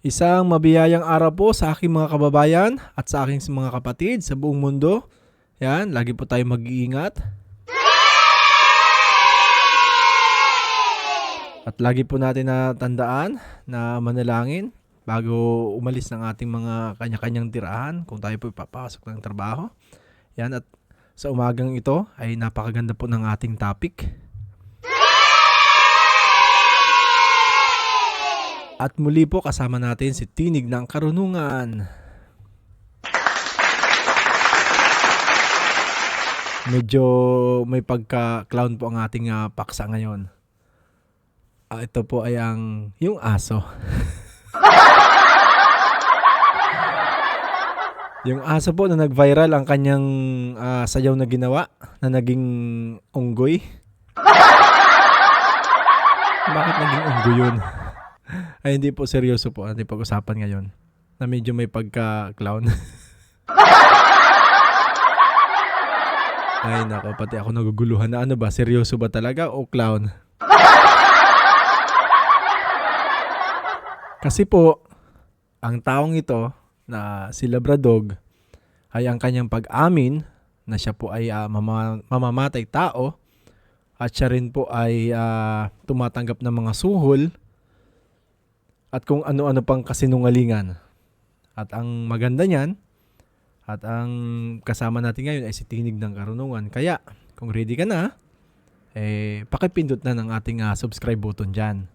Isang mabiyayang araw po sa aking mga kababayan at sa aking mga kapatid sa buong mundo. Yan, lagi po tayo mag-iingat. At lagi po natin na tandaan na manalangin bago umalis ng ating mga kanya-kanyang tirahan kung tayo po papasok ng trabaho. Yan, at sa umagang ito ay napakaganda po ng ating topic. At muli po kasama natin si Tinig ng Karunungan. Medyo may pagka-clown po ang ating paksa ngayon. Ito po ay yung aso. Yung aso po na nag-viral ang kanyang sayaw na ginawa na naging unggoy. Bakit naging unggoy yun? Ay, hindi po, seryoso po ating pag-usapan ngayon na medyo may pagka-clown. Ay, nako, pati ako naguguluhan na ano ba, seryoso ba talaga o clown? Kasi po, ang taong ito na si Labradog ay ang kanyang pag-amin na siya po ay mamamatay tao at siya rin po ay tumatanggap ng mga suhol at kung ano-ano pang kasinungalingan. At ang maganda niyan, at ang kasama natin ngayon ay si Tinig ng Karunungan. Kaya, kung ready ka na, pakipindot na ng ating subscribe button dyan.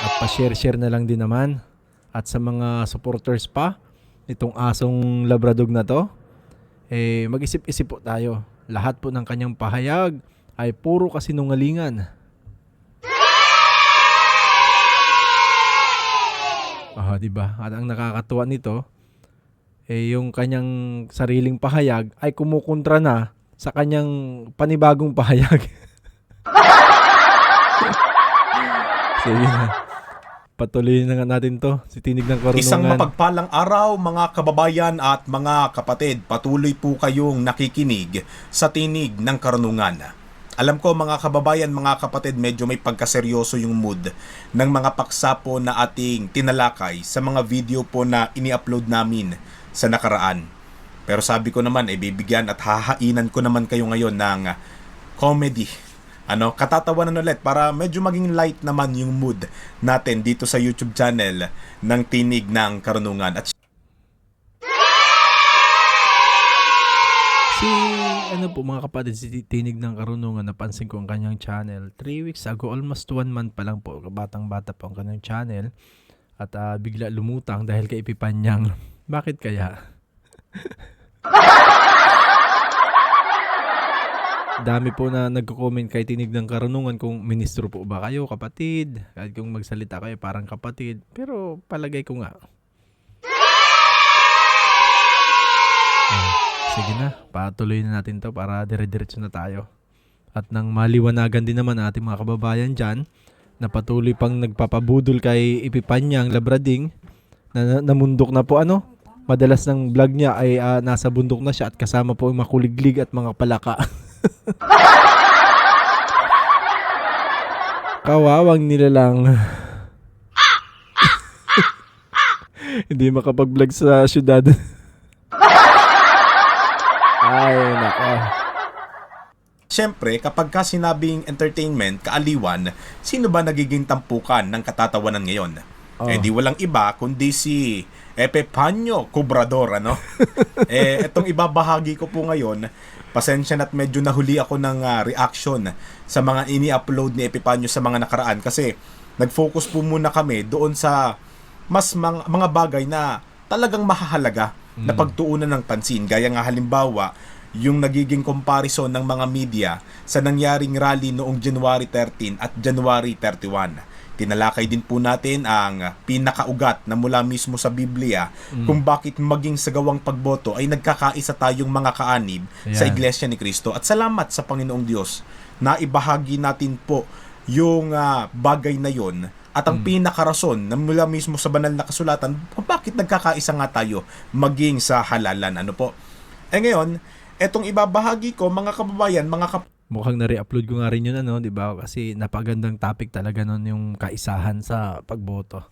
At pa-share na lang din naman. At sa mga supporters pa, itong asong Labradog na to, mag-isip-isip po tayo. Lahat po ng kanyang pahayag ay puro kasinungalingan. Diba? At ang nakakatuwa nito, yung kanyang sariling pahayag ay kumukontra na sa kanyang panibagong pahayag. Sige na. Patuloy na nga natin to. Si Tinig ng Karunungan. Isang mapagpalang araw mga kababayan at mga kapatid. Patuloy po kayong nakikinig sa Tinig ng Karunungan. Alam ko mga kababayan, mga kapatid, medyo may pagkaseryoso yung mood ng mga paksa po na ating tinalakay sa mga video po na ini-upload namin sa nakaraan. Pero sabi ko naman, bibigyan at hahainan ko naman kayo ngayon ng comedy. Katatawanan ulit para medyo maging light naman yung mood natin dito sa YouTube channel ng Tinig ng Karunungan. At mga kapatid, si Tinig ng Karunungan, napansin ko ang kanyang channel 3 weeks ago, almost 1 month pa lang po, batang-bata po ang kanyang channel, at bigla lumutang dahil kay Epipanyang. Bakit kaya? Dami po na nagko-comment kay Tinig ng Karunungan kung ministro po ba kayo, kapatid, kahit kung magsalita kayo parang kapatid, pero palagay ko nga. Sige na, patuloy na natin to para dire-diretso na tayo. At nang maliwanagan din naman ating mga kababayan dyan, na patuloy pang nagpapabudol kay Epipanyang Labrading, na namundok na po madalas ng vlog niya ay nasa bundok na siya at kasama po yung makuliglig at mga palaka. Kawawang nilalang. Hindi makapag-vlog sa syudad. Ay, nako. Siyempre, kapag sinabing entertainment, kaaliwan, sino ba nagiging tampukan ng katatawanan ngayon? Di walang iba kundi si Epipanyo Cobrador, etong ibabahagi ko po ngayon, pasensya na't medyo nahuli ako ng reaction sa mga ini-upload ni Epipanyo sa mga nakaraan kasi nag-focus po muna kami doon sa mga bagay na talagang mahahalaga na pagtuunan ng pansin. Gaya nga halimbawa, yung nagiging comparison ng mga media sa nangyaring rally noong January 13 at January 31. Tinalakay din po natin ang pinakaugat na mula mismo sa Biblia kung bakit maging sa gawang pagboto ay nagkakaisa tayong mga kaanib sa Iglesia ni Cristo. At salamat sa Panginoong Diyos na ibahagi natin po yung bagay na yon at ang pinakarason na mula mismo sa banal na kasulatan kung bakit nagkakaisa nga tayo maging sa halalan. Ngayon, etong ibabahagi ko mga kababayan, Mukhang na-re-upload ko nga rin yun, ano, 'di ba? Kasi napagandang topic talaga nun yung kaisahan sa pagboto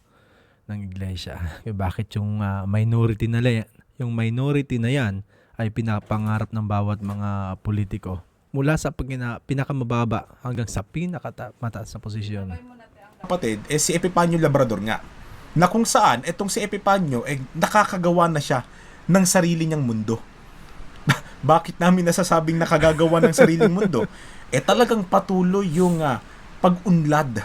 ng iglesia. Bakit yung minority na yan ay pinapangarap ng bawat mga politiko mula sa pinakamababa hanggang sa pinakamataas na posisyon. Kapatid, si Epipanyo Labrador nga. Na kung saan, etong si Epipanyo, nakakagawa na siya ng sarili niyang mundo. Bakit namin nasasabing nakagagawa ng sariling mundo? Talagang patuloy yung pag-unlad.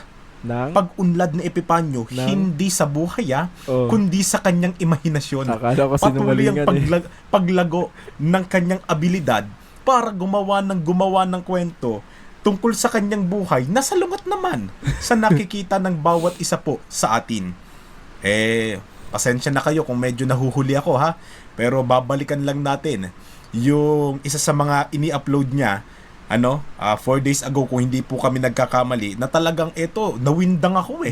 Pag-unlad ni Epipanyo, hindi sa buhay kundi sa kanyang imahinasyon. Patuloy ang paglago ng kanyang abilidad para gumawa ng kwento tungkol sa kanyang buhay na salungat naman sa nakikita ng bawat isa po sa atin. Pasensya na kayo kung medyo nahuhuli ako pero babalikan lang natin yung isa sa mga ini-upload niya 4 days ago kung hindi po kami nagkakamali na talagang nawindang ako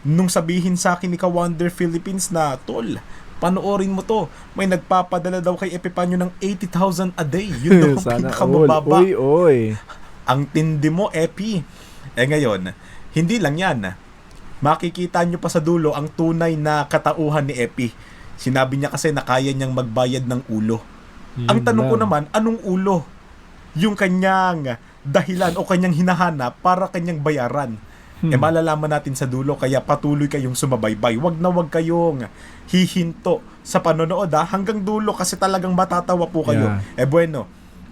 nung sabihin sa akin ni Ka-Wonder Philippines na tol, panoorin mo to, may nagpapadala daw kay Epipanyo ng 80,000 a day. Yun daw ang pinakamababa. Oy. Ang tindi mo, Epi. Ngayon, hindi lang yan. Makikita nyo pa sa dulo ang tunay na katauhan ni Epi. Sinabi niya kasi na kaya niyang magbayad ng ulo. Ang tanong ko naman, anong ulo? Yung kanyang dahilan o kanyang hinahanap para kanyang bayaran. Malalaman natin sa dulo, kaya patuloy kayong sumabaybay. Wag kayong hihinto sa panonood hanggang dulo kasi talagang matatawa po kayo. Bueno,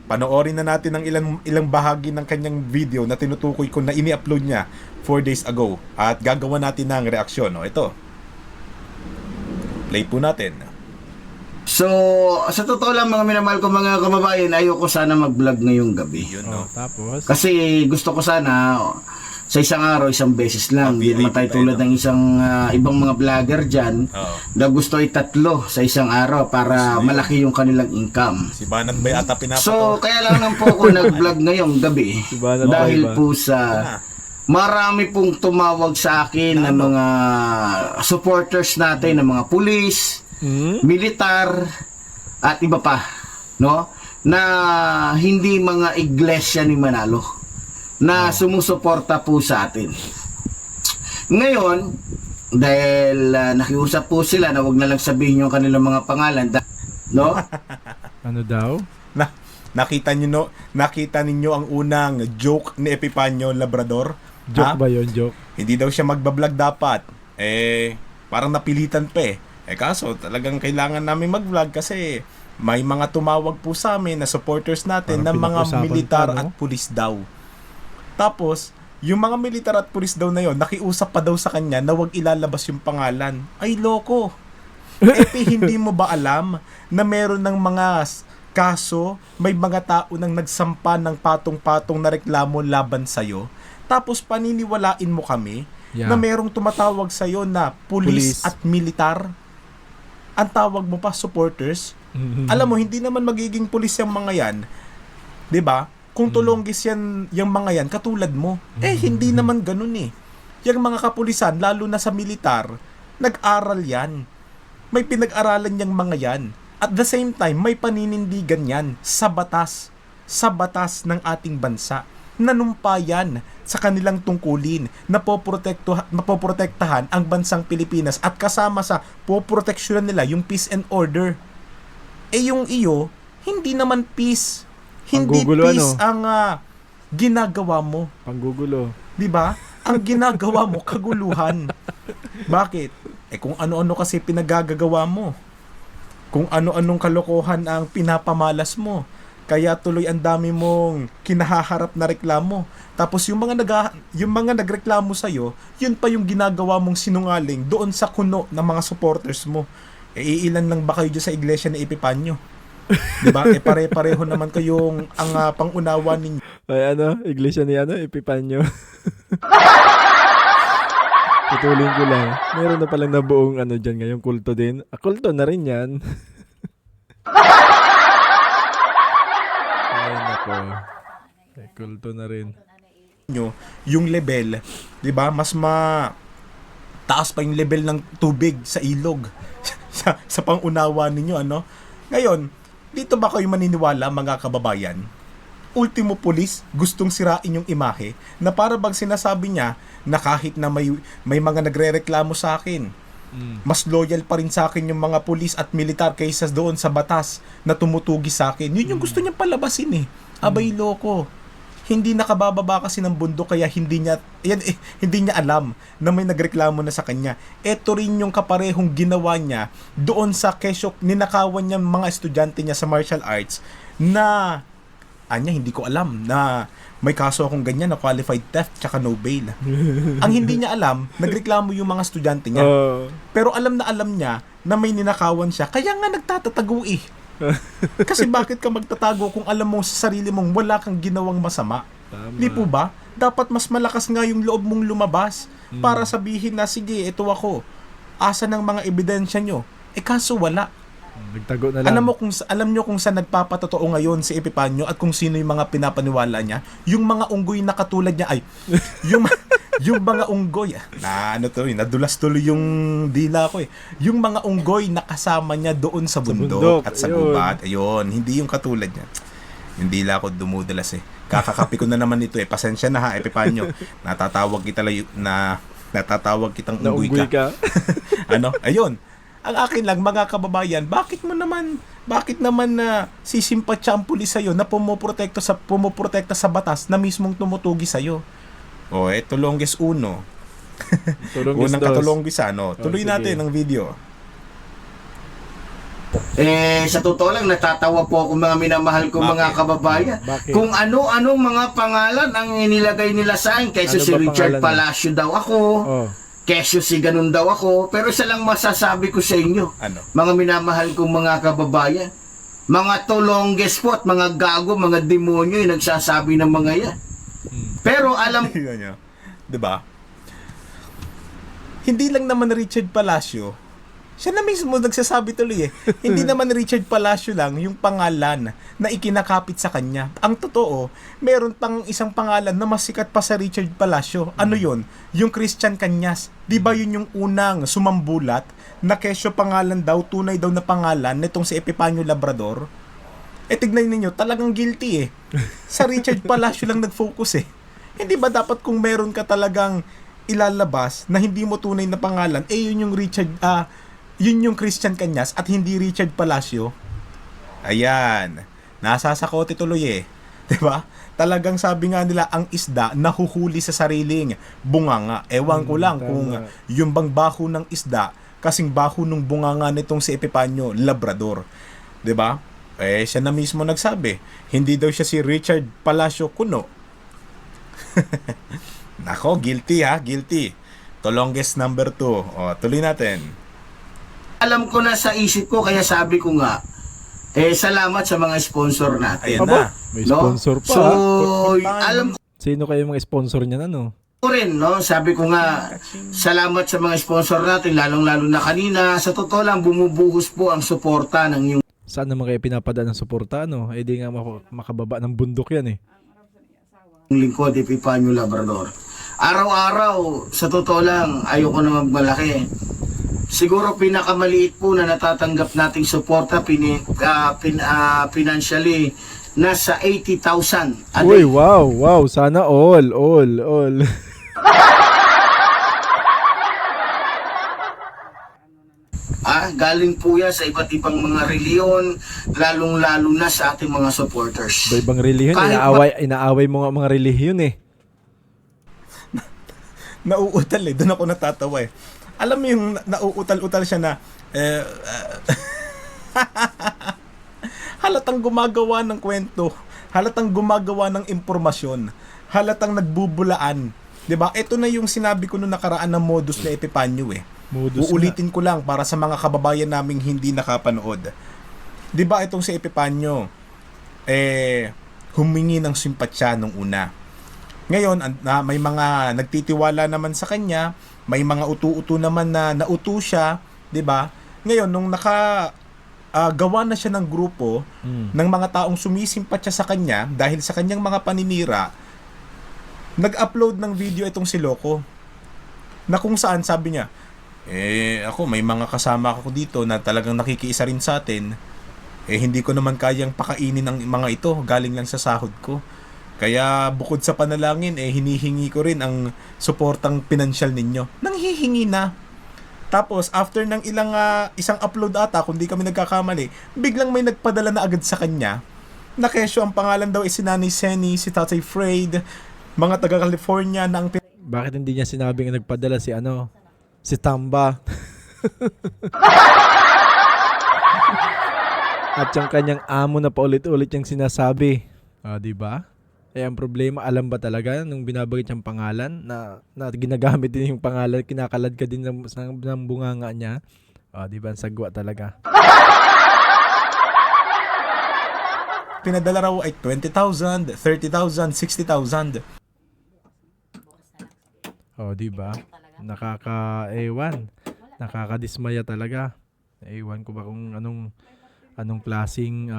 panoorin na natin ang ilang bahagi ng kanyang video na tinutukoy ko na ini-upload niya 4 days ago at gagawa natin ng reaksyon. Ito. Play po natin. So, sa totoo lang mga minamahal ko mga kababayan, ayoko sana mag-vlog ngayong gabi. Tapos? Kasi gusto ko sana sa isang araw, isang beses lang. Hindi naman tayo tulad ng isang ibang mga vlogger dyan na gusto ay 3 sa isang araw para malaki yung kanilang income. Si Banat ba yata pinapato? So, kaya lang po ako nag-vlog ngayong gabi. Dahil po sa marami pong tumawag sa akin ng mga supporters natin, ng mga pulis, militar at iba pa, no, na hindi mga iglesia ni Manalo na sumusuporta po sa atin. Ngayon, dahil nakiusap po sila na wag na lang sabihin yung kanilang mga pangalan, no? Ano daw? Nakita ninyo ang unang joke ni Epipanyo Labrador? Joke ba yun? Joke? Hindi daw siya magbablog dapat. Parang napilitan pa kaso talagang kailangan namin mag-vlog kasi may mga tumawag po sa amin na supporters natin parang na mga militar no? at pulis daw. Tapos, yung mga militar at pulis daw na yon, nakiusap pa daw sa kanya na wag ilalabas yung pangalan. Ay, loko! Hindi mo ba alam na meron ng mga kaso, may mga tao nang nagsampa ng patong-patong na reklamo laban sa'yo? Tapos paniniwalain mo kami na merong tumatawag sa'yo na pulis at militar? Ang tawag mo pa supporters? Alam mo, hindi naman magiging pulis yung mga yan. 'Di ba? Kung tulonggis yan, yung mga yan, katulad mo. Hindi naman ganun Yung mga kapulisan, lalo na sa militar, nag-aral yan. May pinag-aralan yung mga yan. At the same time, may paninindigan yan sa batas. Sa batas ng ating bansa. Nanumpa yan sa kanilang tungkulin na poprotektahan ang bansang Pilipinas at kasama sa poproteksyonan nila yung peace and order. Yung iyo, hindi naman peace. Hindi peace ang ginagawa mo. Panggugulo. Diba? Ang ginagawa mo, kaguluhan. Bakit? Kung ano-ano kasi pinagagagawa mo. Kung ano-anong kalokohan ang pinapamalas mo. Kaya tuloy ang dami mong kinahaharap na reklamo. Tapos yung mga nagreklamo sa'yo, yun pa yung ginagawa mong sinungaling doon sa kuno ng mga supporters mo. Iilan lang ba kayo dyan sa iglesia ni Epipanyo? Diba? Pare-pareho naman kayong ang pangunawa ninyo. Ay iglesia ni Epipanyo. Putulin ko lang. Meron na palang nabuong dyan ngayong kulto din. Kulto na rin yan. Kulto na rin. Yung level, 'di ba? Mas taas pa yung level ng tubig sa ilog sa pangunawa ninyo Ngayon, dito ba kayo maniniwala mga kababayan ultimo pulis gustong sirain yung imahe na para bang sinasabi niya na kahit na may mga nagrereklamo sa akin, mas loyal pa rin sa akin yung mga pulis at militar kaysa doon sa batas na tumutugi sa akin. Yun yung gusto niyang palabasin eh. Abay loko. Hindi nakabababa kasi ng bundok kaya hindi niya alam na may nagreklamo na sa kanya. Ito rin yung kaparehong ginawa niya doon sa kesyo ninakawan niya mga estudyante niya sa martial arts na hindi ko alam na may kaso akong ganyan na qualified theft tsaka no bail. Ang hindi niya alam, nagreklamo yung mga estudyante niya. Pero alam niya na may ninakawan siya kaya nga nagtatatago eh. Kasi bakit ka magtatago kung alam mo sa sarili mong wala kang ginawang masama? Di po ba? Dapat mas malakas nga yung loob mong lumabas para sabihin na sige, ito ako. Asa ng mga ebidensya nyo? Kaso wala. Nagtago na lang. Alam nyo kung saan nagpapatotoo ngayon si Epipanyo at kung sino yung mga pinapaniwala niya? Yung mga unggoy na katulad niya yung mga unggoy nadulas tuloy yung dila ko eh. Yung mga unggoy na kasama niya doon sa bundok at sa gubat. Ayun, hindi yung katulad niya. Yung dila ko dumudulas eh. Kakakapi ko na naman ito eh. Pasensya na ha, Epipanyo. Natatawag kitang unggoy ka. Ayun. Ang akin lang, mga kababayan, bakit naman na sisimpatya ang pulis sa'yo na pumoprotekta sa batas na mismong tumutugi sa'yo? Ito longest uno. Unang katulongis Tuloy natin ang video. Sa totoo lang, natatawa po ako mga minamahal ko mga kababayan. Bakit? Kung ano-anong mga pangalan ang inilagay nila sa akin. Kaysa si Richard Palacio daw ako. Kesyo si ganun daw ako. Pero isa lang masasabi ko sa inyo, mga minamahal kong mga kababayan, mga tolongges po at mga gago, mga demonyo yung nagsasabi ng mga yan. Pero alam nyo, diba? Hindi lang naman Richard Palacio, siya na mismo nagsasabi tuloy eh. Hindi naman Richard Palacio lang yung pangalan na ikinakapit sa kanya. Ang totoo, meron pang isang pangalan na mas sikat pa sa Richard Palacio. Ano yun? Yung Christian Cañas. Di ba yun yung unang sumambulat na kesyo pangalan daw, tunay daw na pangalan nitong si Epipanyo Labrador? Tignan ninyo, talagang guilty eh. Sa Richard Palacio lang nag-focus eh. Hindi ba dapat kung meron ka talagang ilalabas na hindi mo tunay na pangalan, yun yung yun yung Christian Cañas at hindi Richard Palacio? Ayan. Nasasakote tuloy eh. Diba? Talagang sabi nga nila, ang isda nahuhuli sa sariling bunganga. Ewan ko lang kung yung bang baho ng isda kasing baho ng bunganga nitong si Epipanyo Labrador. Diba? Siya na mismo nagsabi. Hindi daw siya si Richard Palacio kuno. Nako, guilty ha, guilty. Tolongges number 2. Tuloy natin. Alam ko na sa isip ko, kaya sabi ko nga, salamat sa mga sponsor natin. Ayan na. May sponsor pa. So, alam Sino kayo mga sponsor niyan ko rin, sabi ko nga, salamat sa mga sponsor natin, lalong-lalo na kanina. Sa totoo lang, bumubuhos po ang suporta ng yung Saan naman kayo pinapadaan ng suporta, di nga makababa ng bundok yan eh. lingkod, Epipanyo Labrador. Araw-araw, sa totoo lang, ayoko na magmalaki. Siguro pinakamaliit po na natatanggap nating suporta financially nasa 80,000. Uy, wow, sana all. Galing po yan sa iba't ibang mga reliyon, lalong-lalo na sa ating mga supporters. Ibang relihiyon, inaaway mo nga mga relihiyon eh. Nauutal eh, doon ako natatawa eh. Alam mo yung nauutal-utal siya na halatang gumagawa ng kwento, halatang gumagawa ng impormasyon, halatang nagbubulaan. 'Di ba? Ito na yung sinabi ko noong nakaraan ng modus na Epipanyo eh. Uulitin ko lang para sa mga kababayan naming hindi nakapanood. 'Di ba itong si Epipanyo humingi ng simpatsya nung una. Ngayon, may mga nagtitiwala naman sa kanya, may mga utu-utu naman na nauto siya, 'di ba? Ngayon, nung gawa na siya ng grupo ng mga taong sumisimpatya sa kanya dahil sa kanyang mga paninira, nag-upload ng video itong si Loco. Na kung saan sabi niya, ako may mga kasama ako dito na talagang nakikiisa rin sa atin. Hindi ko naman kayang pakainin ng mga ito, galing lang sa sahod ko. Kaya bukod sa panalangin, hinihingi ko rin ang suportang pinansyal ninyo. Nanghihingi na. Tapos, after ng isang upload ata, kung di kami nagkakamali, biglang may nagpadala na agad sa kanya, na kesyo ang pangalan daw si Nanay Senny, si Tatay Fred, mga taga California na ang Bakit hindi niya sinabing nagpadala si Tamba? At yung kanyang amo na paulit-ulit yung sinasabi. Di ba? Ang problema, alam ba talaga nung binabagit niyang pangalan na ginagamit din yung pangalan, kinakalad ka din ng bunganga niya? Di ba? Ang sagwa talaga. pinadala raw ay 20,000, 30,000, 60,000. Di ba? Nakakaewan. Nakakadismaya talaga. Ewan ko ba kung anong klaseng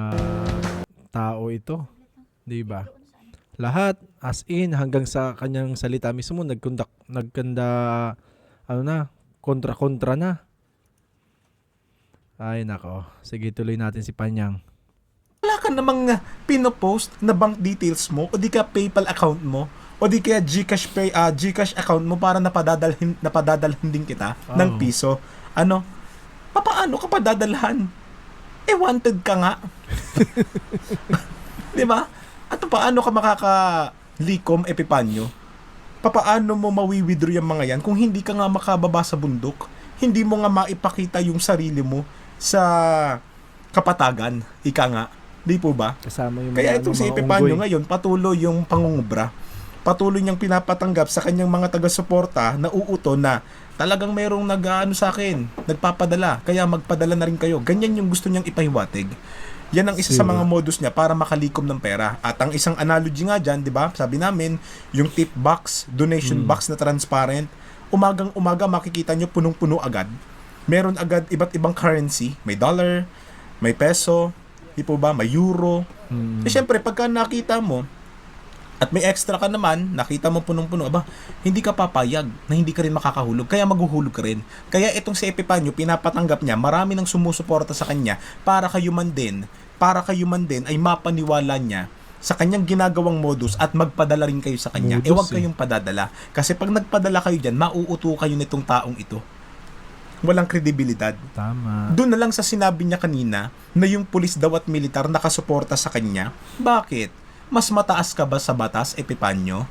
tao ito. Di ba? Lahat as in hanggang sa kanyang salita mismo kontra na. Ay nako. Sige, tuloy natin si Panyang. Wala ka namang pinopost na bank details mo o di ka PayPal account mo o di kaya GCash account mo para napadadalhin din kita ng piso. Paano ka padadalhan? Wanted ka nga. 'Di ba? At paano ka makakalikom, Epipanyo? Paano mo mawi-withdraw yung mga yan kung hindi ka nga makababa sa bundok? Hindi mo nga maipakita yung sarili mo sa kapatagan. Ika nga. Di po ba? Kasama yung kaya itong si Epipanyo ngayon, patuloy yung pangungubra. Patuloy niyang pinapatanggap sa kanyang mga taga-suporta na uuto na talagang mayroong sa akin, nagpapadala, kaya magpadala na rin kayo. Ganyan yung gusto niyang ipahiwatig. Yan ang isa sa mga modus niya para makalikom ng pera. At ang isang analogy nga dyan, di ba? Sabi namin, yung tip box, donation box na transparent, umagang-umaga makikita nyo punong-puno agad. Meron agad iba't ibang currency. May dollar, may peso, di po ba? May euro. Siyempre, pagka nakita mo, at may extra ka naman, nakita mo punong-puno, hindi ka papayag na hindi ka rin makakahulog, kaya maghuhulog ka rin. Kaya itong si Epipanyo, pinapatanggap niya, marami nang sumusuporta sa kanya para kayo man din ay mapaniwala niya sa kanyang ginagawang modus at magpadala rin kayo sa kanya. Huwag kayong padadala. Kasi pag nagpadala kayo dyan, mauuto kayo nitong taong ito. Walang kredibilidad. Tama. Doon na lang sa sinabi niya kanina na yung pulis daw at militar nakasuporta sa kanya. Bakit? Mas mataas ka ba sa batas, Epipanyo?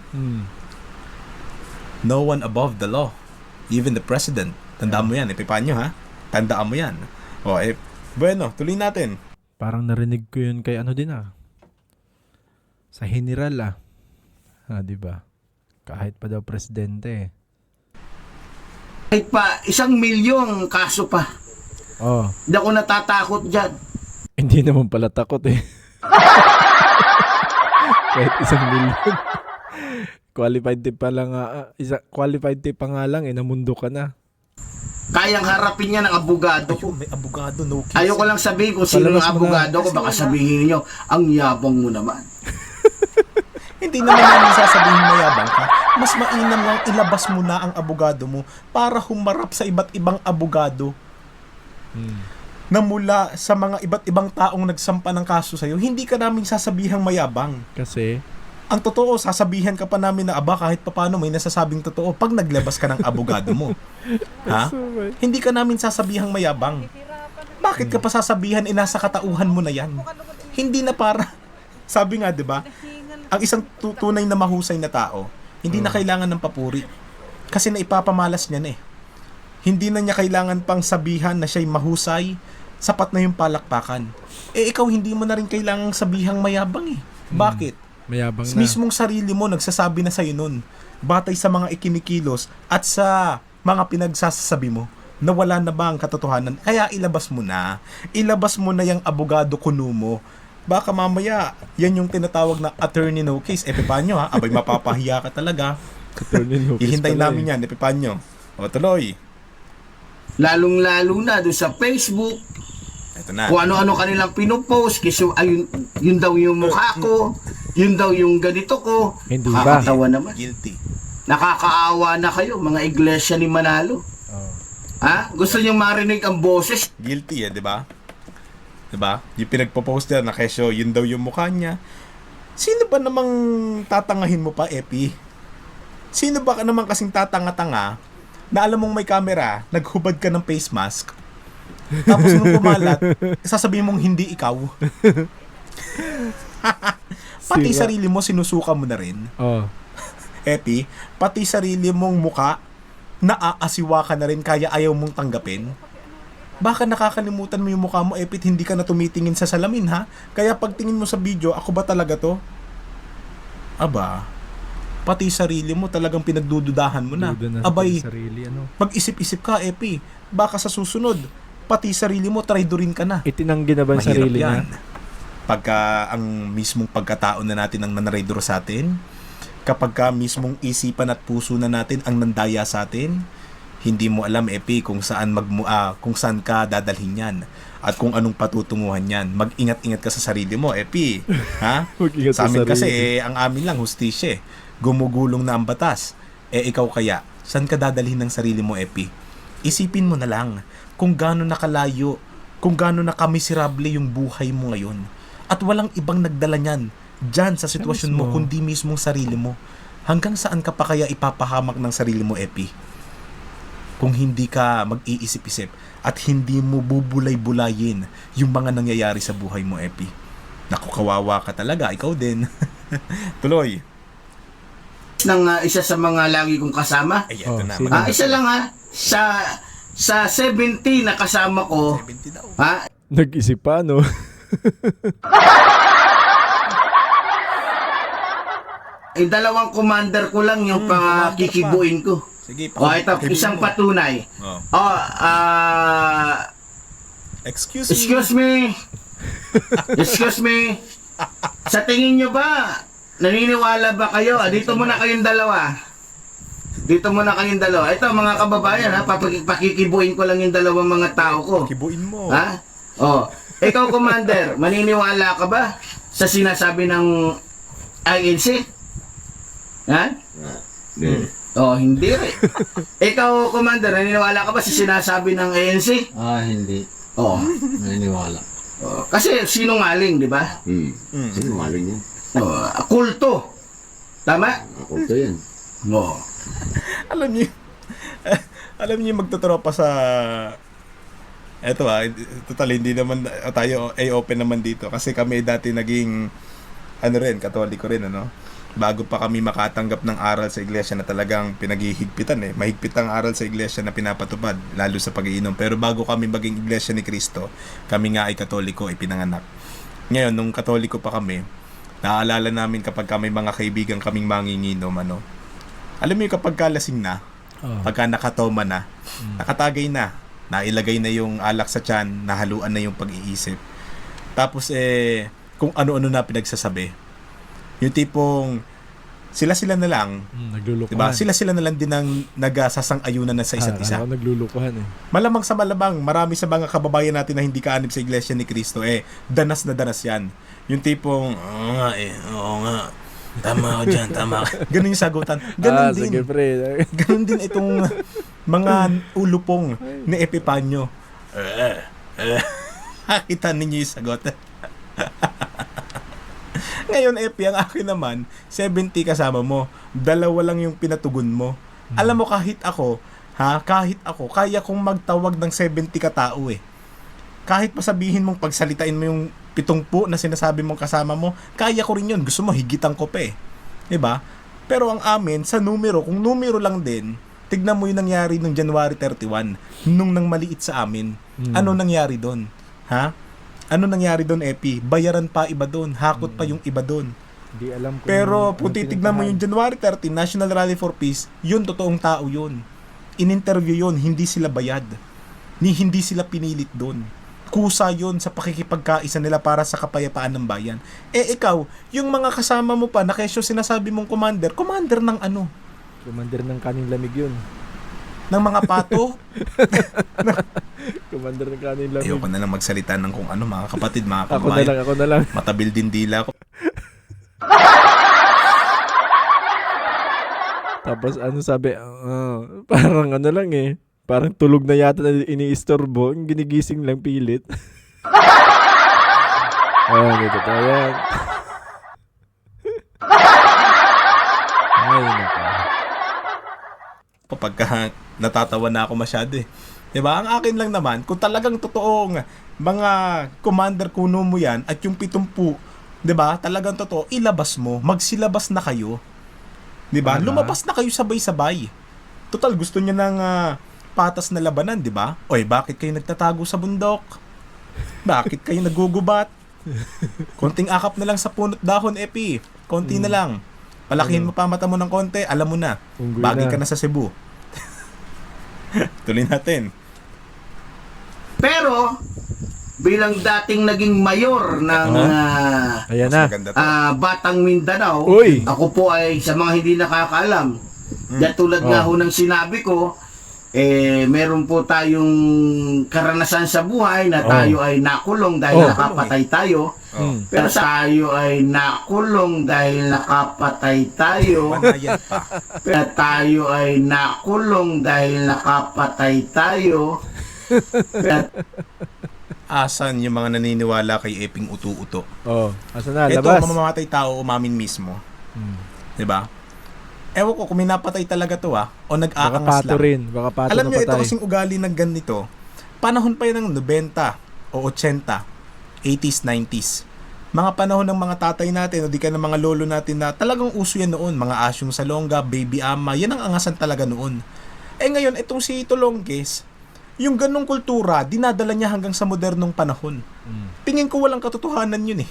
No one above the law. Even the president. Tandaan mo yan, Epipanyo, ha? Tandaan mo yan. Bueno, tuloy natin. Parang narinig ko yun kay sa general di ba? Kahit pa daw presidente. Kahit pa 1,000,000 kaso pa. Hindi ako natatakot dyan. Hindi naman pala takot Kahit 1,000,000. Qualified tip pa lang qualified tip pa nga lang namundo ka na. Kayang harapin niya ng abogado ko. May abogado, no case. Ayoko lang sabihin kung sino yung abogado ko. Baka sabihin niyo, ang yabang mo naman. Hindi naman namin sasabihin mayabang ka. Mas mainam lang ilabas mo na ang abogado mo para humarap sa iba't ibang abogado. Na mula sa mga iba't ibang taong nagsampa ng kaso sa'yo, hindi ka namin sasabihang mayabang. Kasi? Ang totoo, sasabihan ka pa namin na kahit papano may nasasabing totoo pag naglabas ka ng abogado mo. Ha? Hindi ka namin sasabihang mayabang. Bakit ka pa sasabihan nasa katauhan mo na yan? Hindi na para, sabi nga 'di ba? Ang isang tunay na mahusay na tao, hindi na kailangan ng papuri. Kasi naipapamalas niya na Hindi na niya kailangan pang sabihan na siya'y mahusay, sapat na yung palakpakan. Ikaw hindi mo na rin kailangang sabihang mayabang Bakit? Mayabang na. Mismong sarili mo nagsasabi na sa'yo nun, batay sa mga ikinikilos at sa mga pinagsasabi mo, na wala na ba ang katotohanan? Kaya ilabas mo na. Ilabas mo na yung abogado kuno mo. Baka mamaya, yan yung tinatawag na attorney no case. Epipanyo abay mapapahiya ka talaga. Attorney no case. Ihintay namin yan, Epipanyo. Tuloy. Lalong-lalo na doon sa Facebook. Ito na. Kung ano-ano kanilang pinopost. Kasi yun daw yung mukha ko. Yun daw yung ganito ko. Hindi ba? Nakakatawa naman. Guilty. Nakakaawa na kayo, mga iglesia ni Manalo. Gusto niyo marinig ang boses? Guilty di ba? Diba? Yung pinagpo-post niya na kesyo, yun daw yung mukha niya. Sino ba namang tatangahin mo pa, Epi? Sino ba ka naman kasing tatanga-tanga na alam mong may camera, naghubad ka ng face mask, tapos nung kumalat, sasabihin mong hindi ikaw. Pati Sira. sarili mo, sinusuka mo na rin. Oh. Epi, pati sarili mong muka, naaasiwa ka na rin kaya ayaw mong tanggapin. Baka nakakalimutan mo yung mukha mo, Epi, hindi ka na tumitingin sa salamin, ha? Kaya pagtingin mo sa video, ako ba talaga to? Aba, pati sarili mo talagang pinagdududahan mo na. Duda na Abay, sa sarili, ano. mag-isip-isip ka, Epi. Baka sa susunod, pati sarili mo, traidorin ka na. Itinanggi na ba ang Mahirap sarili niya? yan. Pagka ang mismong pagkatao na natin ang nanraidor sa atin, kapag ka mismong isipan at puso na natin ang nandaya sa atin, hindi mo alam, Epi, kung saan kung saan ka dadalhin yan at kung anong patutunguhan yan. Mag-ingat-ingat ka sa sarili mo, Epi. Ha? Mag-ingat Sa amin sarili. kasi, ang amin lang, hustisya. Gumugulong na ang batas. Ikaw kaya, saan ka dadalhin ng sarili mo, Epi? Isipin mo na lang kung gaano nakalayo, kung gaano nakamiserable yung buhay mo ngayon. At walang ibang nagdala niyan dyan sa sitwasyon mo, mismo. kundi mismong sarili mo. Hanggang saan ka pa kaya ipapahamak ng sarili mo, Epi? Kung hindi ka mag-iisip-isip at hindi mo bubulay-bulayin yung mga nangyayari sa buhay mo, Epi. Naku, kawawa ka talaga. Ikaw din. Tuloy. Ng isa sa mga lagi kong kasama. Ay, ito na. sino? Maganda Isa lang sa 70 na kasama ko, 70 daw. Nag-isip pa, no? dalawang commander ko lang yung commander kikibuin ko. Sige, Ito, isang patunay. Oh. Excuse Excuse me. me. Excuse me. Sa tingin nyo ba, naniniwala ba kayo? Dito muna kayong dalawa. Dito muna kayong dalawa. Ito, mga kababayan, pakikibuin ko lang yung dalawang mga tao ko. Kibuin mo. Ha? Ikaw, Commander, maniniwala ka ba sa sinasabi ng INC? Ha? Hindi rin. Ikaw, Commander, naniniwala ka ba sa sinasabi ng ANC? Hindi. Oo. Naniniwala. Kasi sinungaling, di ba? Sinungaling yan. Kulto. Tama? Ako to yan. Oo. Alam niyo, alam niyo magtutropa sa eto total hindi naman tayo ay open naman dito kasi kami dati naging Katoliko rin bago pa kami makatanggap ng aral sa iglesia na talagang pinaghihigpitan mahigpit ang aral sa iglesia na pinapatupad lalo sa pag-iinom, pero bago kami maging iglesia ni Kristo, kami nga ay Katoliko, pinanganak. Ngayon nung Katoliko pa kami, naaalala namin kapag kami mga kaibigan kaming manginginom alam mo yung kapag kalasing na, pagka nakatoma na, nakatagay na, nailagay na yung alak sa tiyan, nahaluan na yung pag-iisip. Tapos kung ano-ano na pinagsasabi. Yung tipong sila na lang, Naglulukuhan. diba? Sila na lang din ang nagsasang-ayunan na sa isa't isa. Ako naglulukuhan eh. Malamang sa malabang, marami sa mga kababayan natin na hindi kaanib sa iglesia ni Kristo, danas na danas yan. Yung tipong, oo nga, tama ako dyan, tama ka. Ganun yung sagutan. Ganun din. Sige, pre. Ganun din itong mga ulupong ni Epipanyo. Kita ninyo yung sagot. Ngayon, Epi, ang akin naman, 70 kasama mo. Dalawa lang yung pinatugon mo. Alam mo, kahit ako, kaya kong magtawag ng 70 katao Kahit pasabihin mong pagsalitain mo yung 70 na sinasabi mong kasama mo, kaya ko rin yun. Gusto mo, higitan ko pa Diba? Pero ang amin, sa numero, kung numero lang din, tignan mo yung nangyari nung January 31, nung nang maliit sa amin. Ano nangyari doon? Ano nangyari doon, Epi? Bayaran pa iba doon, hakot pa yung iba doon. Hindi alam kung Pero ano kung titignan mo yung January 30, National Rally for Peace, yun totoong tao yun. In-interview yun, hindi sila bayad. Hindi sila pinilit doon. Kusa yun sa pakikipagkaisa nila para sa kapayapaan ng bayan. Ikaw, yung mga kasama mo pa na kesyo sinasabi mong commander ng ano? Commander ng kaning lamig yun. Ng mga pato? Commander ng kaning lamig. Ayoko na lang magsalita ng kung ano, mga kapatid, mga Ako kababayan. na lang. Matabil din dila ko. Tapos ano sabi, parang ano lang Parang tulog na yata na iniistorbo, ginigising lang pilit. Hindi totoo yan. Ay, nako. Pagka natatawa na ako masyado eh. 'Di ba? Ang akin lang naman, kung talagang totoong mga commander kuno mo yan at yung 70, 'di ba? Talagang totoo, ilabas mo, magsilabas na kayo. 'Di ba? Tama. Lumabas na kayo sabay-sabay. Total gusto niya ng patas na labanan, 'di ba? Oy, bakit kayo nagtatago sa bundok? Bakit kayo nagugubat? Konting akap na lang sa punot dahon, Epi. Konti na lang. Palakihin mo pa mata mo ng konti, alam mo na. Unggoy Bagay na. ka na sa Cebu. Tuloy natin. Pero, bilang dating naging mayor ng Ayan Mas na. maganda to. Batang Mindanao, Uy! ako po ay sa mga hindi nakakaalam. Tulad nga ho ng sinabi ko, meron po tayong karanasan sa buhay na tayo ay nakulong dahil nakapatay tayo. Pero tayo ay nakulong dahil nakapatay tayo. Manayan pa. Pero tayo ay nakulong dahil nakapatay tayo. Pero Asan yung mga naniniwala kay Eping utu-uto? Asa na? Ito, Labas. mamamatay tao umamin mismo. 'Di ba? Ewan ko kung minapatay talaga to o Baka nag-aangas pato lang. rin. Baka pato Alam na niyo, ito patay. kasing ugali ng ganito. Panahon pa yun ng 90 o 80, 80s, 90s. Mga panahon ng mga tatay natin o di ka ng mga lolo natin na talagang uso yan noon. Mga asyong salonga, baby ama, yan ang angasan talaga noon. Ngayon, itong si Tolongges, yung ganong kultura, dinadala niya hanggang sa modernong panahon. Tingin ko walang katotohanan yun eh.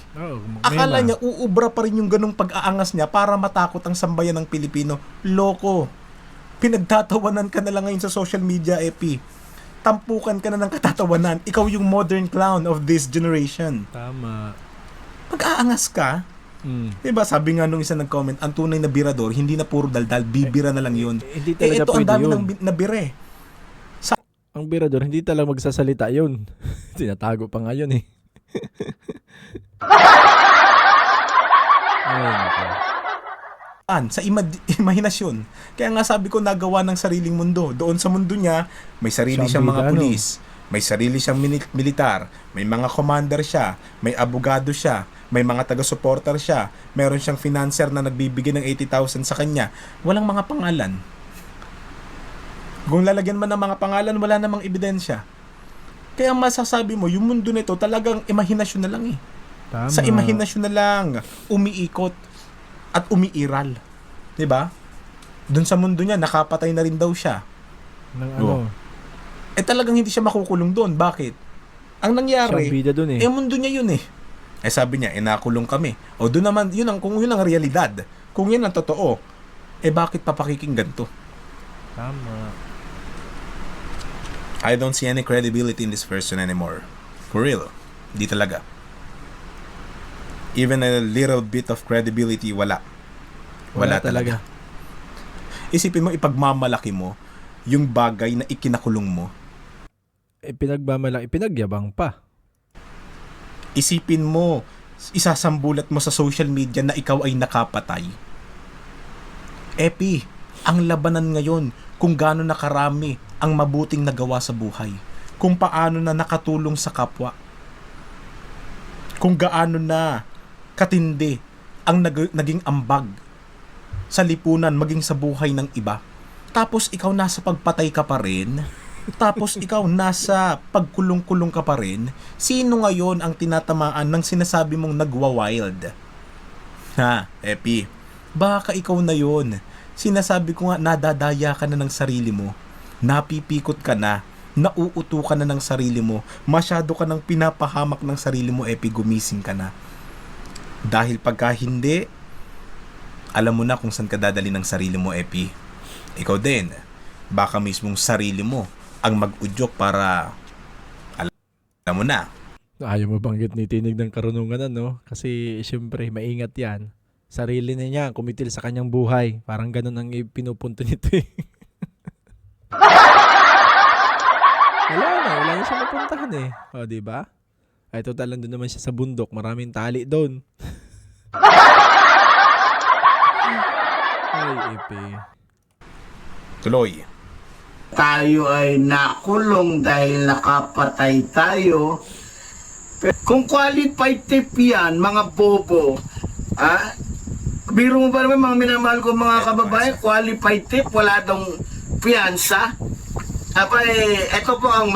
Akala niya uubra pa rin yung ganong pag-aangas niya para matakot ang sambayan ng Pilipino. Loko. Pinagtatawanan ka na lang ngayon sa social media, Epi. Tampukan ka na ng katatawanan. Ikaw yung modern clown of this generation. Tama. Pag-aangas ka, diba sabi nga nung isa nag-comment, ang tunay na birador, hindi na puro daldal, bibira na lang yun. Hindi talaga Ito ang pwede dami yun. ng nabire. Ang birador, hindi talaga magsasalita yun. Tinatago pa nga yun eh. Ay, nako. Sa imahinasyon. Kaya nga sabi ko nagawa ng sariling mundo. Doon sa mundo niya, may sarili Siya siyang ang mga bida, pulis, may sarili siyang militar, may mga commander siya, may abogado siya, may mga taga-supporter siya, meron siyang financer na nagbibigay ng 80,000 sa kanya. Walang mga pangalan. Kung lalagyan man ng mga pangalan, wala namang ebidensya. Kaya masasabi mo, yung mundo nito talagang imahinasyon na lang eh. Tama. Sa imahinasyon na lang umiikot at umiiral. 'Di ba? Doon sa mundo niya nakapatay na rin daw siya. Ng ano? Talagang hindi siya makukulong doon. Bakit? Ang Siya ang nangyari, bida dun eh. mundo niya 'yun eh. Sabi niya, nakulong kami. O doon naman, kung yun ang realidad, kung yun ang totoo, bakit papakikinggan to? Tama. I don't see any credibility in this person anymore. For real. Hindi talaga. Even a little bit of credibility, wala. Wala talaga. Isipin mo, ipagmamalaki mo yung bagay na ikinakulong mo. Pinagyabang pa. Isipin mo, isasambulat mo sa social media na ikaw ay nakapatay. Epi, ang labanan ngayon kung gaano nakarami ang mabuting nagawa sa buhay. Kung paano na nakatulong sa kapwa. Kung gaano na katindi ang naging ambag sa lipunan maging sa buhay ng iba. Tapos ikaw nasa pagpatay ka pa rin. Tapos ikaw nasa pagkulong-kulong ka pa rin. Sino ngayon ang tinatamaan ng sinasabi mong nagwa-wild? Epi, baka ikaw na yon. Sinasabi ko nga, nadadaya ka na ng sarili mo. Napipikot ka na. Nauuto ka na ng sarili mo. Masyado ka nang pinapahamak ng sarili mo, Epi, gumising ka na. Dahil pagka hindi, alam mo na kung saan ka dadali ng sarili mo, Epi. Ikaw din, baka mismong sarili mo ang mag-udyok para, alam mo na. Ayaw mo banggit ni tinig ng karunungan ano? Kasi siyempre maingat yan. Sarili na niya, kumitil sa kanyang buhay. Parang ganun ang pinupunto nito eh. Wala na siya mapuntahan eh. O, diba? Ay, total lang doon naman siya sa bundok. Maraming tali doon. Ay, ipi. Tuloy. tayo ay nakulong dahil nakapatay tayo. Kung qualified tip yan, mga bobo, biro mo ba naman mga minamahal ko mga kababayan, qualified tip, wala dong piyansa. Ito po ang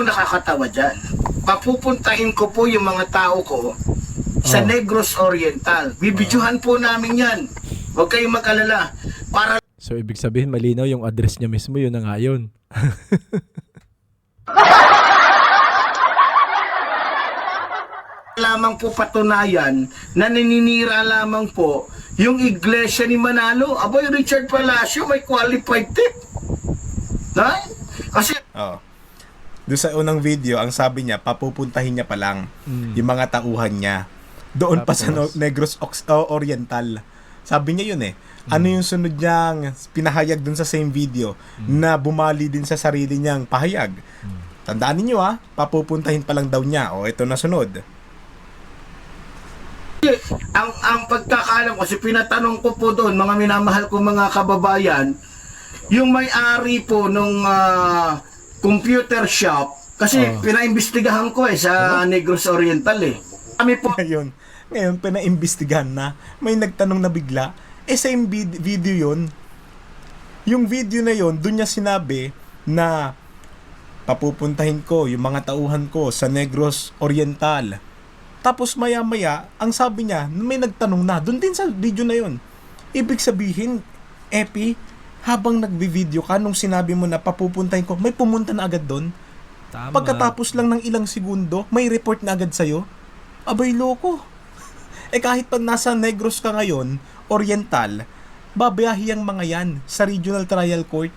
nakakatawa dyan. Papupuntahin ko po yung mga tao ko sa Negros Oriental. Bibidyohan po namin yan. Huwag kayong mag-alala. Para So, ibig sabihin, malinaw yung address niya mismo, yun na nga yun. lamang po patunayan na naninira lamang po yung iglesia ni Manalo. Aboy, Richard Palacio, may qualified tip. Ha? Kasi doon sa unang video, ang sabi niya, papupuntahin niya pa lang yung mga tauhan niya. Doon pa sa Negros Oriental. Sabi niya yun eh. Ano yung sunod niyang pinahayag doon sa same video na bumali din sa sarili niyang pahayag. Tandaan niyo papupuntahin pa lang daw niya. O, ito na sunod. ang pagkakalam ko, kasi pinatanong ko po doon, mga minamahal ko mga kababayan, yung may-ari po nung computer shop, kasi pinaimbestigahan ko sa Negros Oriental Kami po. Ngayon, pinaimbestigahan na. May nagtanong na bigla. Same video yun. Yung video na yun, doon niya sinabi na papupuntahin ko yung mga tauhan ko sa Negros Oriental. Tapos maya-maya, ang sabi niya, may nagtanong na. Doon din sa video na yun. Ibig sabihin, Epi, habang nagbi-video ka, nung sinabi mo na papupuntahin ko, may pumunta na agad doon. Tama. Pagkatapos lang ng ilang segundo, may report na agad sa'yo. Abay, loko. Kahit pa nasa Negros ka ngayon, Oriental, babayahi ang mga yan sa Regional Trial Court.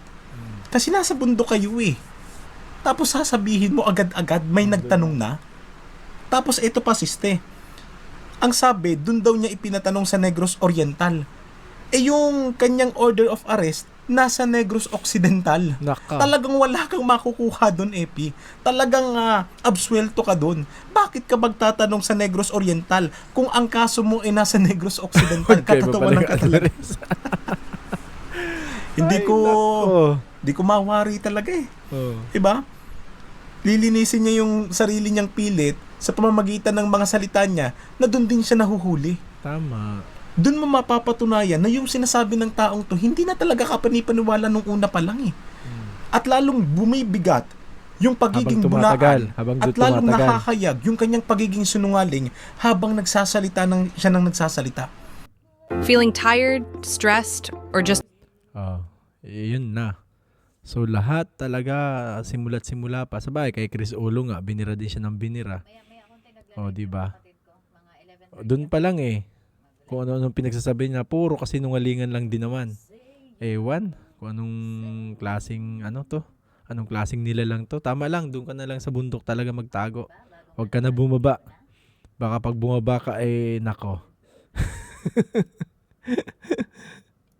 Kasi nasa bundok kayo Tapos sasabihin mo agad-agad, may nagtanong na. Tapos ito pa, siste. Ang sabi, dun daw niya ipinatanong sa Negros Oriental. Yung kanyang order of arrest, nasa Negros Occidental. Naka. Talagang wala kang makukuha dun, Epi. Talagang absuelto ka dun. Bakit ka magtatanong sa Negros Oriental kung ang kaso mo ay nasa Negros Occidental? Katatawa ng katalaga. Hindi ko mawari talaga Diba? Lilinisin niya yung sarili niyang pilit sa pamamagitan ng mga salita niya na doon din siya nahuhuli. Tama. Doon mo mapapatunayan na yung sinasabi ng taong to hindi na talaga kapanipaniwala nung una pa lang At lalong bumibigat yung pagiging bunaan at lalong nakakayag yung kanyang pagiging sinungaling habang nagsasalita siya nang nagsasalita. Feeling tired, stressed, or just Yun na. So, lahat talaga, simula't simula pa. Sabay, kay Chris Olo nga, binira din siya ng binira. Diba? Doon pa lang kung ano-anong pinagsasabi niya, puro kasi nungalingan lang din naman. Ewan, kung anong klaseng, anong klaseng nila lang to. Tama lang, doon ka na lang sa bundok talaga magtago. Huwag ka na bumaba. Baka pag bumaba ka, nako.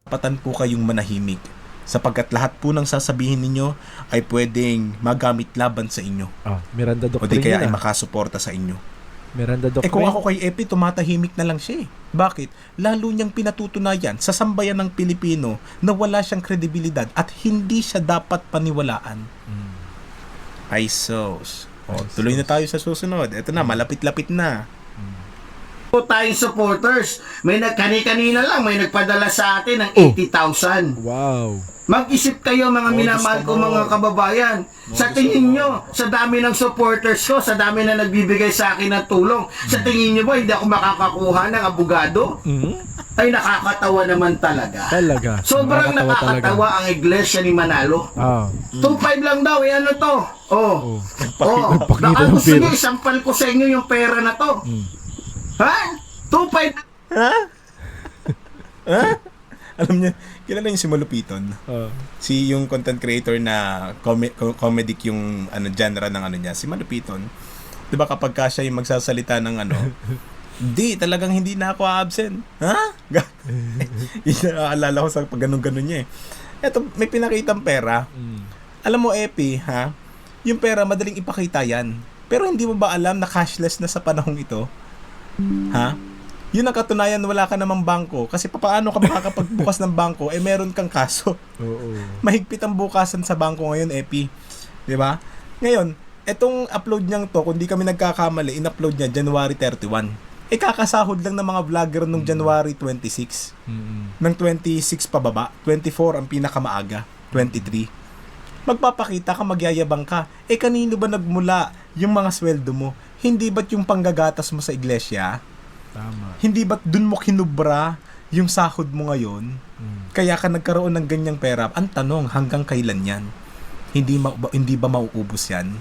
Patan po kayong manahimik sapagkat lahat po ng sasabihin ninyo ay pwedeng magamit laban sa inyo. Miranda O Doctrine di kaya ay yun, makasuporta sa inyo. Miranda Doctrine. Kung ako kay Epi, tumatahimik na lang siya Bakit? Lalo niyang pinatutunayan sa sambayan ng Pilipino na wala siyang kredibilidad at hindi siya dapat paniwalaan. Ay sos. Tuloy na tayo sa susunod. Ito na, malapit-lapit na. po tayong supporters. May kanina lang, may nagpadala sa atin ng 80,000. Wow. Mag-isip kayo mga minamahal ko mga kababayan. Sa tingin nyo, sa dami ng supporters ko, sa dami na nagbibigay sa akin ng tulong, sa tingin nyo ba hindi ako makakakuha ng abogado? Ay nakakatawa naman talaga. Sobrang nakakatawa ang iglesia ni Manalo. 2.5 lang daw, ano to? Baka gusto nyo, isampal ko sa inyo yung pera na to. Ha? 2.5? Alam niya, kilala yung si Malupiton. Si yung content creator na comedic yung genre ng niya, si Malupiton. 'Di ba kapag ka siya yung magsasalita ng talagang hindi na ako absent. Ha? Inaalala ko sa pag ganun niya Eto, may pinakitang pera. Alam mo, Epi, yung pera madaling ipakita yan. Pero hindi mo ba alam na cashless na sa panahong ito? Yun ang katunayan, wala ka namang bangko. Kasi paano ka makakapagbukas ng bangko, meron kang kaso. Mahigpit ang bukasan sa bangko ngayon, Epi. Di ba? Ngayon, etong upload niyang to, kung di kami nagkakamali, in-upload niya January 31. Kakasahod lang ng mga vlogger nung January 26. Ng 26 pababa, 24 ang pinakamaaga, 23. Magpapakita ka, magyayabang ka. Kanino ba nagmula yung mga sweldo mo? Hindi ba't yung panggagatas mo sa iglesia? Tama. Hindi ba't dun mo kinubra yung sahod mo ngayon? Kaya ka nagkaroon ng ganyang pera? Ang tanong, hanggang kailan yan? Hindi ba mauubos yan?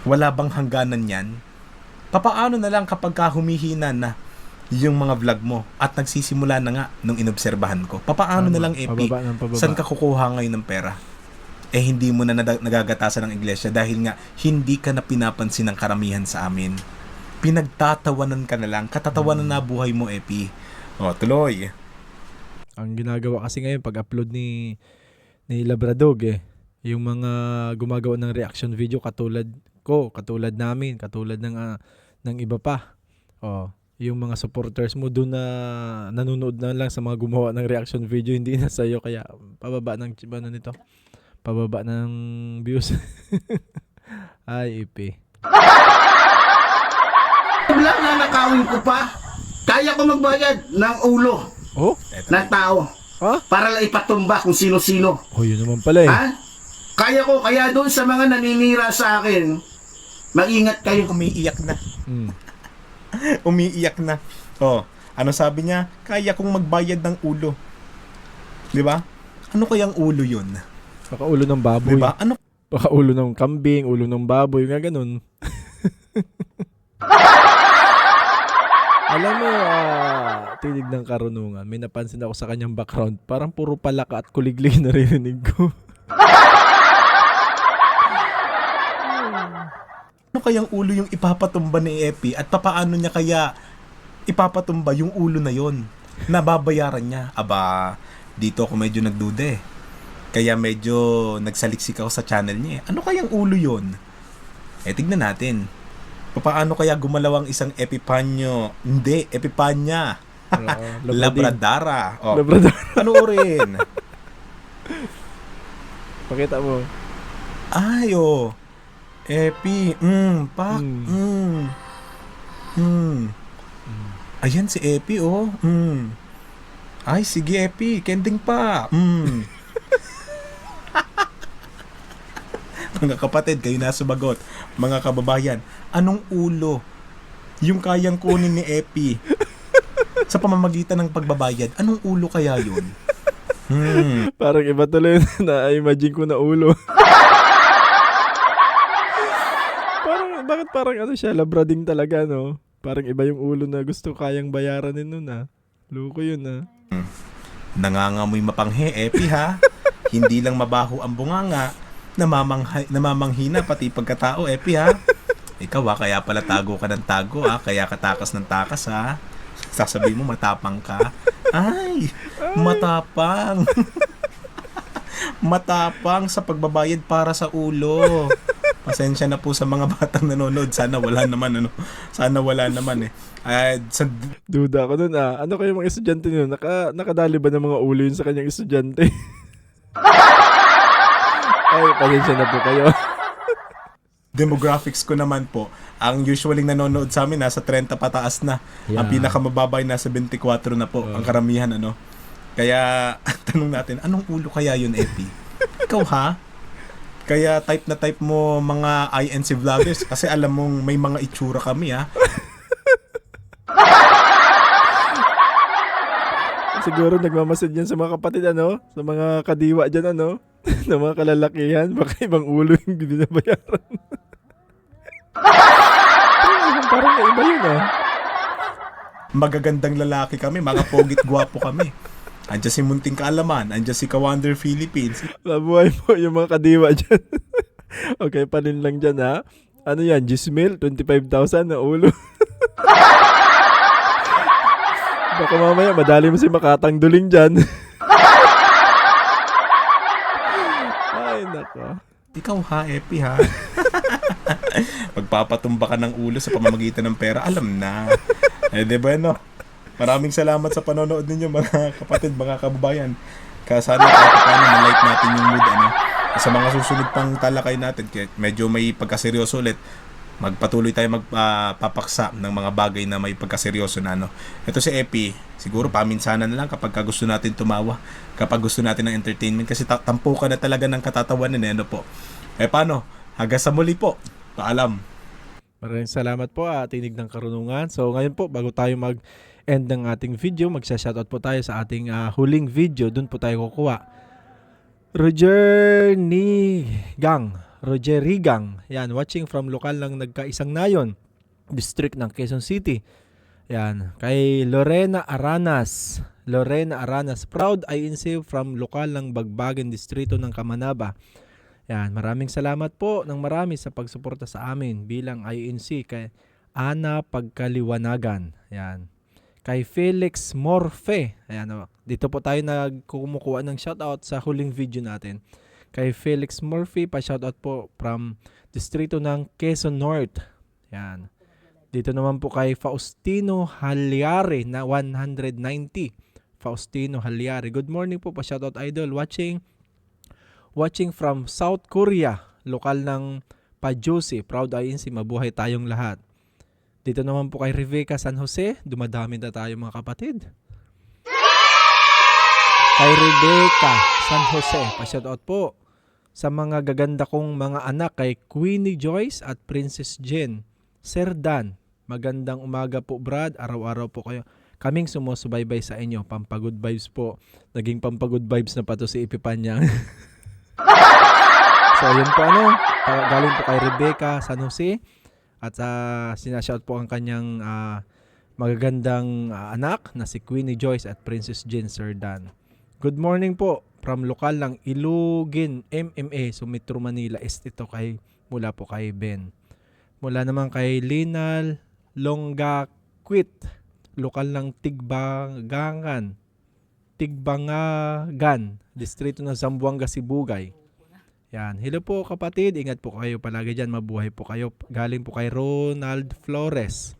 Wala bang hangganan yan? Papaano na lang kapag humihina na yung mga vlog mo at nagsisimula na nga nung inobserbahan ko? Papaano na lang, Epi? Pababa. Saan ka kukuha ngayon ng pera? Hindi mo na nagagatasan ng iglesia dahil nga hindi ka na pinapansin ng karamihan sa amin. Pinagtatawanan ka na lang. Katatawanan na buhay mo, Epi. Tuloy. Ang ginagawa kasi ngayon pag-upload ni Labradog yung mga gumagawa ng reaction video katulad ko, katulad namin, katulad ng iba pa. Yung mga supporters mo doon na nanonood na lang sa mga gumawa ng reaction video, hindi na sa'yo, kaya pababa ng nito. Pababa ng views. Ay, Epi. Wala nga nakawin ko pa. Kaya ko magbayad ng ulo ng tao. Para lang ipatumba kung sino-sino. Yun naman pala Kaya ko, kaya doon sa mga naninira sa akin, mag-ingat kayo. Umiiyak na. Umiiyak na. Ano sabi niya? Kaya kong magbayad ng ulo. Di ba? Ano kayang ulo yun? Baka ulo ng baboy. Diba? Ano? Baka ulo ng kambing, ulo ng baboy, nga ganun. Alam mo, tinig ng karunungan, may napansin ako sa kanyang background. Parang puro palaka at kuliglig na narinig ko. Ano kayang ulo yung ipapatumba ni Epi at papaano niya kaya ipapatumba yung ulo na yon? Nababayaran niya. Dito ako medyo nagduda Kaya medyo nagsaliksik ako sa channel niya Ano kayang ulo yon? Tignan natin. Paano kaya gumalaw ang isang Epipanyo? Hindi, Epipanya. Labradara. Labradara. Panoorin. Pakita mo. Epi, pak, Ayan si Epi, Ay, sige Epi, kending pa. Mga kapatid, kayo na sumagot. Mga kababayan, anong ulo yung kayang kunin ni Epi sa pamamagitan ng pagbabayad? Anong ulo kaya yun? Parang iba tuloy na-imagine ko na ulo. Bakit parang ano siya, labrading talaga, no? Parang iba yung ulo na gusto kayang bayaran nun, Loko yun, Nangangamoy mapanghe, Epi, ha? Hindi lang mabaho ang bunganga, namamanghina pati pagkatao, Epi, ha? Ikaw, kaya pala tago ka ng tago, kaya ka takas ng takas, ha? Sasabihin mo, matapang ka. Ay, matapang. Matapang sa pagbabayad para sa ulo. Pasensya na po sa mga batang nanonood. Sana wala naman, Sana wala naman, Duda ako dun, Ano kayo mga estudyante nyo? Nakadali ba ng mga ulo yun sa kanyang estudyante? Ay, pasensya na po kayo. Demographics ko naman po, ang usually nanonood sa amin nasa 30 pataas na. Yeah. Ang pinakamababa ay nasa 24 na po, ang karamihan, Kaya, tanong natin, anong ulo kaya yun, Epi? Ikaw, ha? Kaya type na type mo mga INC vloggers kasi alam mong may mga itsura kami, ha? Siguro nagmamasid yan sa mga kapatid, Sa mga kadiwa dyan, Na mga kalalakihan. Baka ibang ulo yung binabayaran. Parang iba yun, Magagandang lalaki kami, mga pogit gwapo kami. Andiyan si Munting Kaalaman, andiyan si Kawander Philippines. Mabuhay po yung mga kadiwa dyan. Okay, panin lang dyan, Ano yan, Gismil? 25,000 na ulo. Baka mamaya, madali mo si Makatang Duling dyan. Ay, nako. Ikaw, ha, Epi, ha? Magpapatumba ka ng ulo sa pamamagitan ng pera, alam na. Diba, Maraming salamat sa panonood ninyo, mga kapatid, mga kababayan. Sana kahit paano na-like natin yung mood, Sa mga susunod pang talakay natin, medyo may pagkaseryoso ulit, magpatuloy tayo magpapaksa ng mga bagay na may pagkaseryoso na, no. Ito si Epi, siguro paminsanan na lang kapag gusto natin tumawa, kapag gusto natin ng entertainment, kasi tampukan na talaga ng katatawanan, ano po. Paano? Hanggang sa muli po. Paalam. Maraming salamat po, Tinig ng Karunungan. So ngayon po, bago tayo mag-end ng ating video, magsha-shoutout po tayo sa ating huling video. Doon po tayo kukuha. Roger Rigang. Yan, watching from lokal ng Nagkaisang Nayon, district ng Quezon City. Yan, kay Lorena Aranas, proud INC from lokal ng Bagbagan distrito ng Kamanaba. Yan, maraming salamat po ng marami sa pagsuporta sa amin bilang INC. Kay Ana Pagkaliwanagan. Yan. Kay Felix Morfe. Ayan, dito po tayo nagkumukuha ng shoutout sa huling video natin. Kay Felix Murphy, pa-shoutout po from distrito ng Quezon North. Yan. Dito naman po kay Faustino Halyare na 190. Faustino Halyare. Good morning po, pa-shoutout idol. Watching from South Korea, lokal ng Pajosi. Proud INC, mabuhay tayong lahat. Dito naman po kay Rebecca San Jose, dumadami na tayo mga kapatid. Kay Rebecca San Jose, pa-shoutout po sa mga gaganda kong mga anak, kay Queenie Joyce at Princess Jen. Sir Dan, magandang umaga po Brad, araw-araw po kayo kaming sumusubaybay sa inyo. Pampagod vibes po. Naging pampagod vibes na pa to si Epipanyang. So yun po, galing po kay Rebecca San Jose at sinashout po ang kanyang magagandang anak na si Queenie Joyce at Princess Jen, Sir Dan. Good morning po from lokal ng Ilugin MMA, Metro Manila East. Ito mula po kay Ben. Mula naman kay Linal Longgaquit, lokal ng Tigbangan, distrito ng Zamboanga, Sibugay. Yan. Hello po kapatid, ingat po kayo palagi dyan, mabuhay po kayo. Galing po kay Ronald Flores.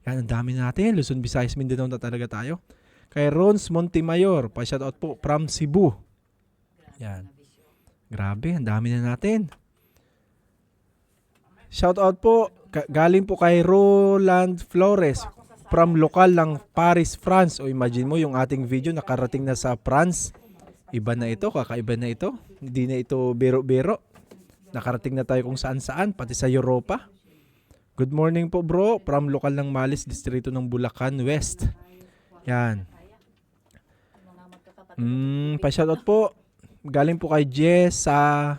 Yan, ang dami natin. Luzon, Visayas, Mindanao na talaga tayo. Kay Rons Montemayor, pa-shoutout po from Cebu. Yan. Grabe, ang dami na natin. Shoutout po, galing po kay Roland Flores from lokal ng Paris, France. O imagine mo yung ating video nakarating na sa France. Iba na ito, kakaiba na ito. Hindi na ito biro-biro. Nakarating na tayo kung saan-saan, pati sa Europa. Good morning po bro, from lokal ng Malis, distrito ng Bulacan West. Yan. Pa-shoutout po. Galing po kay Jesar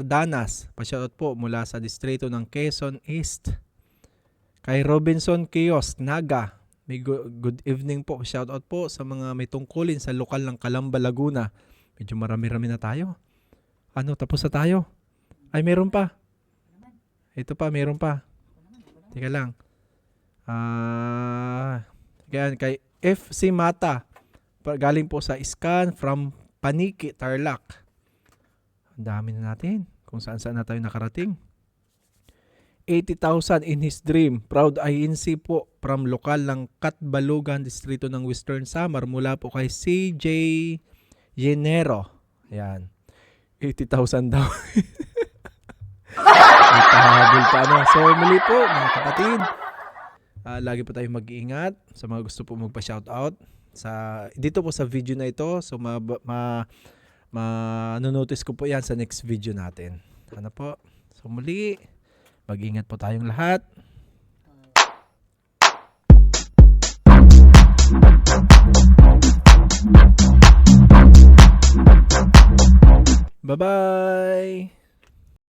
Danas. Pa-shoutout po mula sa distrito ng Quezon East. Kay Robinson Kiosk, Naga. May good evening po. Shoutout po sa mga may tungkulin sa lokal ng Calamba, Laguna. Medyo marami-rami na tayo. Tapos na tayo. Ay, meron pa. Ito pa, meron pa. Teka lang. Kay FC Mata. Galing po sa Iskan from Paniki, Tarlac. Ang dami na natin. Kung saan-saan na tayo nakarating. 80,000 in his dream. Proud INC po from lokal ng Katbalugan, distrito ng Western Samar. Mula po kay CJ Yenero. Ayan. 80,000 daw. May pahabol pa So muli po mga kapatid. Lagi po tayong mag-iingat sa mga gusto po magpa-shoutout. Dito po sa video na ito. So manonotice ko po yan sa next video natin. Po? So muli, mag-ingat po tayong lahat. Bye-bye!